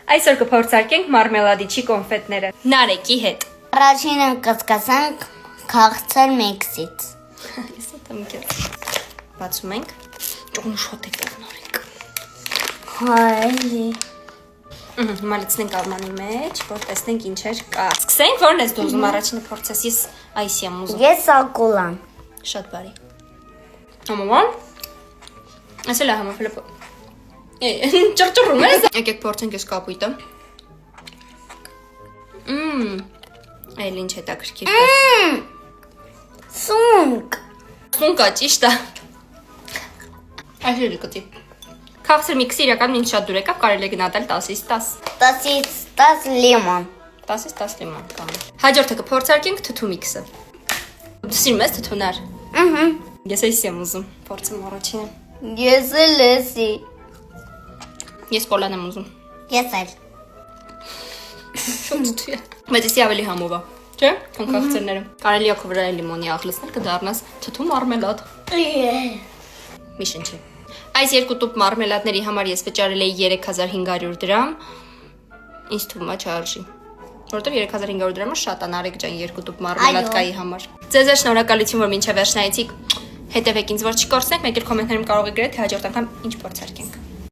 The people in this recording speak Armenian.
Այսօր կփորձարկենք մարմելադիչի կոնֆետները Նարեկի հետ։ Առաջինը կսկսենք քաղցր միքսից։ Ես ուտեմ քեզ։ Բացում ենք։ Ճոն շոտ է կողնորենք։ Հայլի։ Հիմա լցնենք արմանի մեջ, որ տեսնենք ինչեր կա։ Սկսենք, որն ես դու ուզում առաջինը փորձես, ես այսի եմ ուզում։ Ես ակուլան։ Շատ բարի։ Համոման։ Ասել է համոֆլոպ։ Ճռճռում ես։ Եկեք փորձենք այս կապույտը։ Այլ ինչ հետաքրքիր կա։ Սունկ։ Սունկա ճիշտ է։ Այսինքն կտի։ Քաղցր միքսը իրականում ինձ շատ դուր եկավ, կարելի է գնահատել 10-ից 10։ 10-ից 10 լիմոն։ 10-ից 10 լիմոն կամ։ Հաջորդը կփորձարկենք թթու միքսը։ Դու սիրում ես թթուներ։ Ես էսի եմ ուզում, փորձեմ առաջինը։ Ես էլ էսի։ Ես կոլան եմ ուզում։ Ես էլ։ Շատ թթու է։ Բայց էսի ավելի համով է, չէ՞։ Քան քաղցրները։ Կարելի է քո վրա լիմոնի աղ լցնել, կդառնաս թթու մարմելադ։ Մի շնչի։ Այս երկու տուփ մարմելադների համար ես վճարել էի 3500 դրամ։ Ինձ թվում է չարժի։ Որովհետև 3500 դրամը շատ է Նարեկ ջան երկու տուփ մարմելադկայի համար։ Ձեզ շնորհակալություն, որ մինչև վերջ նայեցիք։ Հետևեք ինձ, որ չկորցնեք, մեկ էլ կոմենտներում կարող եք գրել, թե հաջորդ անգամ ինչ փորձարկենք։